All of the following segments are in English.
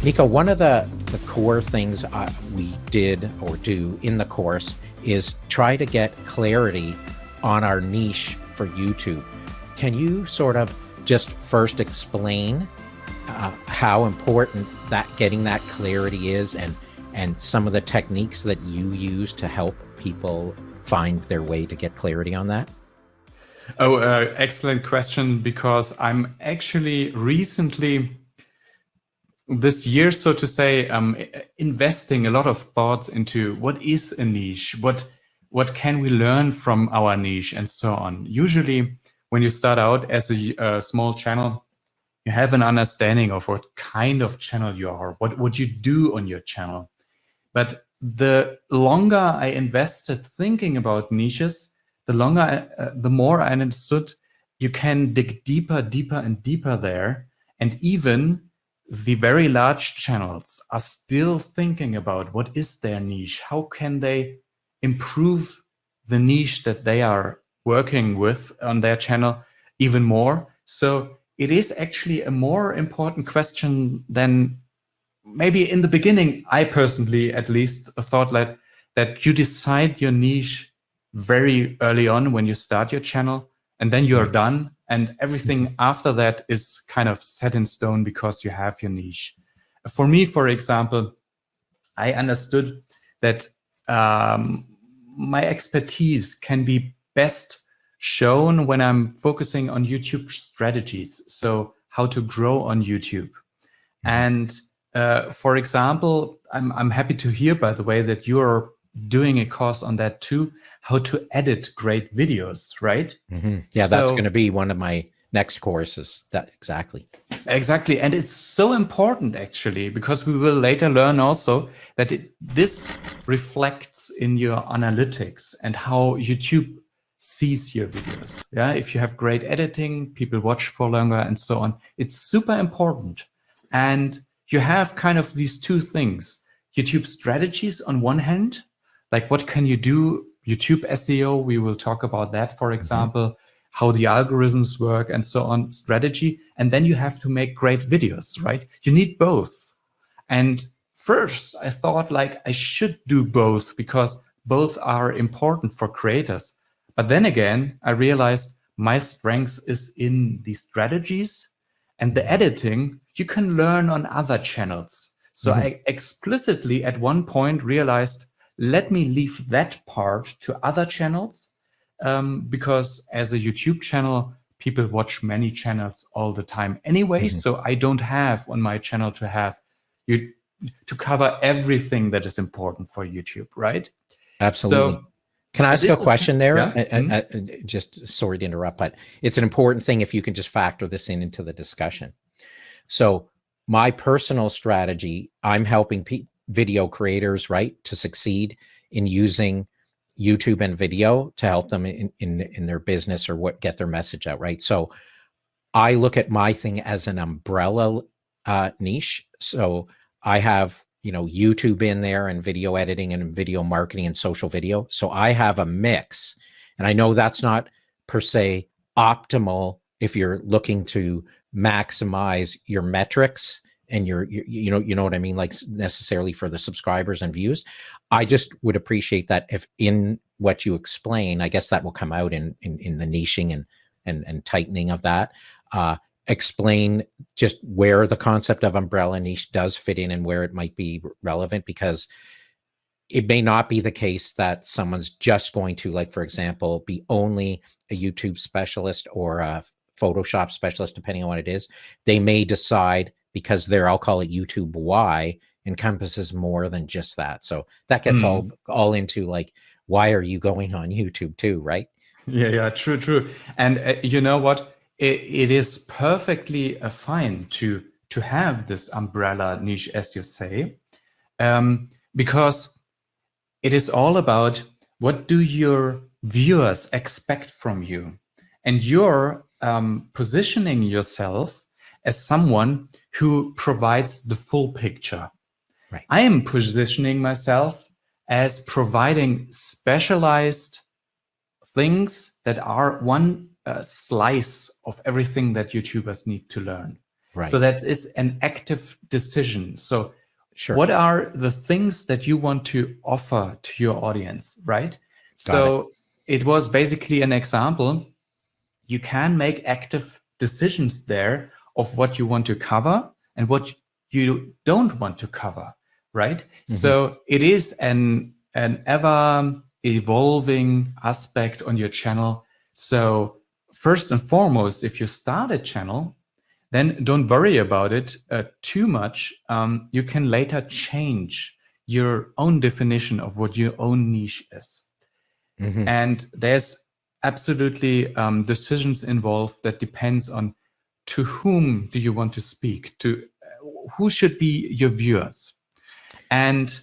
Nico, one of the core things we did or do in the course is try to get clarity on our niche for YouTube. Can you sort of just first explain how important that getting that clarity is, and some of the techniques that you use to help people find their way to get clarity on that? Oh, excellent question, because I'm actually recently, this year, so to say, investing a lot of thoughts into what is a niche, what can we learn from our niche, and so on. Usually, when you start out as a small channel, you have an understanding of what kind of channel you are, what you do on your channel. But the longer I invested thinking about niches, the more I understood you can dig deeper, deeper, and deeper there. And even the very large channels are still thinking about what is their niche, how can they improve the niche that they are working with on their channel even more. So it is actually a more important question than maybe in the beginning. I personally, at least, thought that you decide your niche very early on when you start your channel, and then you're done, and everything after that is kind of set in stone because you have your niche. For me, for example, I understood that my expertise can be best shown when I'm focusing on YouTube strategies, so how to grow on YouTube. And for example, I'm happy to hear, by the way, that you're doing a course on that too, how to edit great videos, right? Yeah, that's going to be one of my next courses. That exactly. And it's so important, actually, because we will later learn also that this reflects in your analytics and how YouTube sees your videos. Yeah, if you have great editing, people watch for longer, and so on. It's super important. And you have kind of these two things: YouTube strategies on one hand, like what can you do, YouTube SEO, we will talk about that, for example, how the algorithms work and so on, strategy. And then you have to make great videos, right? You need both. And first I thought like I should do both because both are important for creators. But then again, I realized my strength is in the strategies, and the editing you can learn on other channels. So I explicitly at one point realized, let me leave that part to other channels, because as a YouTube channel, people watch many channels all the time anyway. So I don't have on my channel to have you to cover everything that is important for YouTube, right? Absolutely. So, can I ask a question there? Yeah? Just sorry to interrupt, but it's an important thing if you can just factor this into the discussion. So my personal strategy, I'm helping video creators, right, to succeed in using YouTube and video to help them in their business or get their message out, right? So I look at my thing as an umbrella niche. So I have, YouTube in there, and video editing and video marketing and social video. So I have a mix, and I know that's not per se optimal if you're looking to maximize your metrics and your you know what I mean, like necessarily for the subscribers and views. I just would appreciate that if in what you explain, I guess that will come out in the niching and tightening of that. Explain just where the concept of umbrella niche does fit in and where it might be relevant, because it may not be the case that someone's just going to, like, for example, be only a YouTube specialist or a Photoshop specialist, depending on what it is. They may decide, because I'll call it YouTube Y, encompasses more than just that. So that gets all into like, why are you going on YouTube too, right? Yeah, true. And you know what? It is perfectly fine to have this umbrella niche, as you say, because it is all about what do your viewers expect from you, and you're positioning yourself as someone who provides the full picture. Right. I am positioning myself as providing specialized things that are one slice of everything that YouTubers need to learn. Right. So that is an active decision. So Sure. what are the things that you want to offer to your audience, right? So it was basically an example. You can make active decisions there of what you want to cover and what you don't want to cover, right? So it is an ever evolving aspect on your channel. So first and foremost, if you start a channel, then don't worry about it too much. You can later change your own definition of what your own niche is. And there's absolutely decisions involved that depends on to whom do you want to speak, to who should be your viewers. And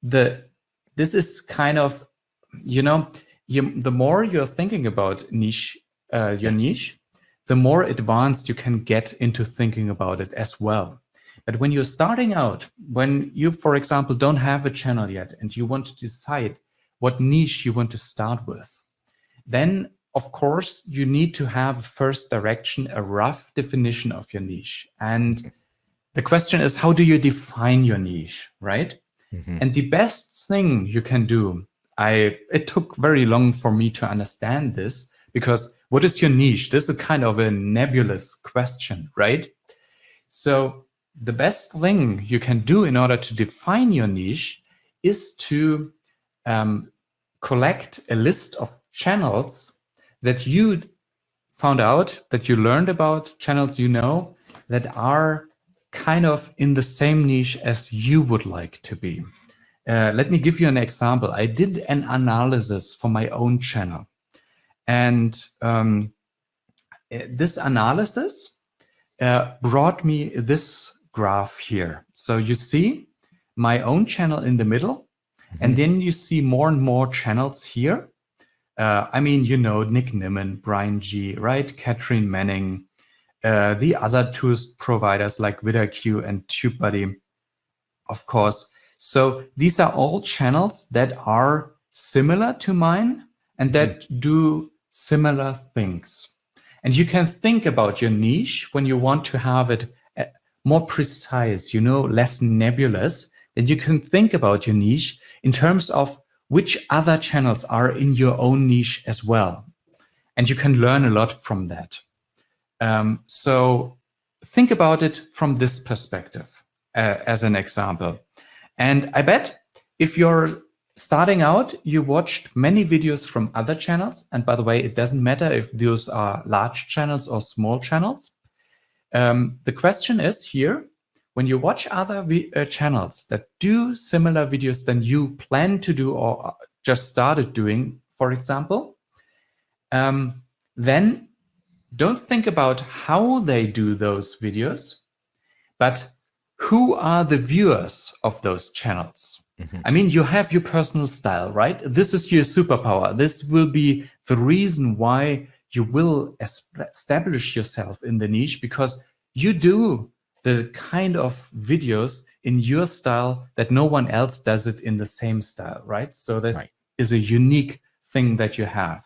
this is kind of, the more you're thinking about niche, your niche, the more advanced you can get into thinking about it as well. But when you're starting out, when you, for example, don't have a channel yet and you want to decide what niche you want to start with, then of course you need to have a first direction, a rough definition of your niche. And the question is, how do you define your niche, right? And the best thing you can do, it took very long for me to understand this, because what is your niche? This is kind of a nebulous question, right? So the best thing you can do in order to define your niche is to collect a list of channels that you found out, that you learned about, channels that are kind of in the same niche as you would like to be. Let me give you an example. I did an analysis for my own channel. And this analysis brought me this graph here. So you see my own channel in the middle, and then you see more and more channels here. I mean, Nick Nimmin, Brian G, right? Catherine Manning, the other tools providers like VidIQ and TubeBuddy, of course. So these are all channels that are similar to mine and that do similar things. And you can think about your niche when you want to have it more precise, less nebulous. Then you can think about your niche in terms of which other channels are in your own niche as well. And you can learn a lot from that. So think about it from this perspective as an example. And I bet if you're starting out, you watched many videos from other channels. And by the way, it doesn't matter if those are large channels or small channels. The question is here, when you watch other channels that do similar videos than you plan to do or just started doing, for example, then don't think about how they do those videos, but who are the viewers of those channels? I mean, you have your personal style, right? This is your superpower. This will be the reason why you will establish yourself in the niche, because you do the kind of videos in your style that no one else does it in the same style, right? So this is a unique thing that you have.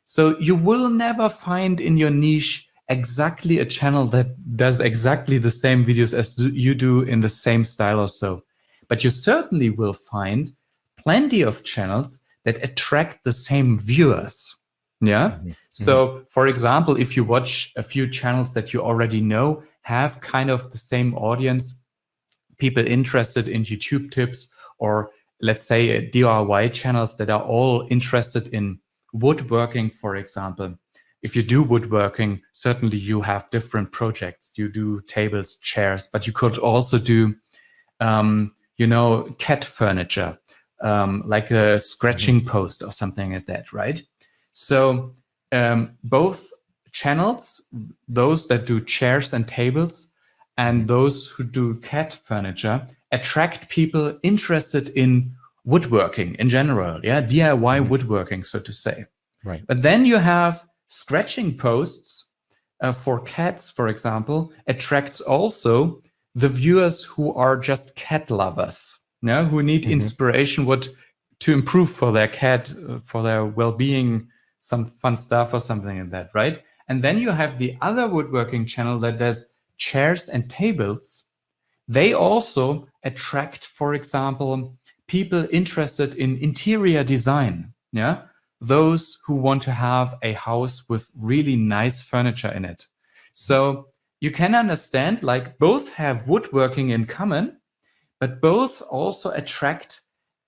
So you will never find in your niche exactly a channel that does exactly the same videos as you do in the same style or so. But you certainly will find plenty of channels that attract the same viewers. Yeah. So for example, if you watch a few channels that you already know have kind of the same audience, people interested in YouTube tips, or let's say DIY channels that are all interested in woodworking, for example. If you do woodworking, certainly you have different projects. You do tables, chairs, but you could also do, cat furniture, like a scratching post or something like that, right? So both channels, those that do chairs and tables and those who do cat furniture, attract people interested in woodworking in general, DIY woodworking, so to say. Right. But then you have scratching posts for cats, for example, attracts also the viewers who are just cat lovers, who need inspiration, what to improve for their cat, for their well-being, some fun stuff or something like that, right? And then you have the other woodworking channel that does chairs and tables, they also attract, for example, people interested in interior design. Yeah, those who want to have a house with really nice furniture in it. So you can understand, like, both have woodworking in common, but both also attract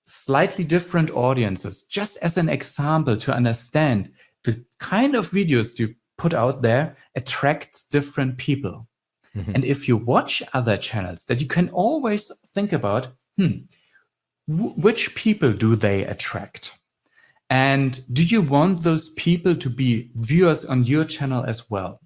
slightly different audiences. Just as an example to understand the kind of videos you put out there attracts different people. And if you watch other channels, that you can always think about, which people do they attract? And do you want those people to be viewers on your channel as well?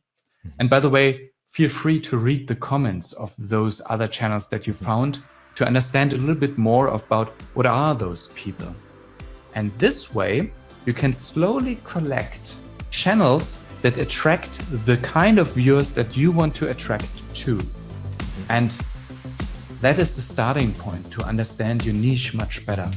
And by the way, feel free to read the comments of those other channels that you found to understand a little bit more about what are those people. And this way, you can slowly collect channels that attract the kind of viewers that you want to attract to. And that is the starting point to understand your niche much better.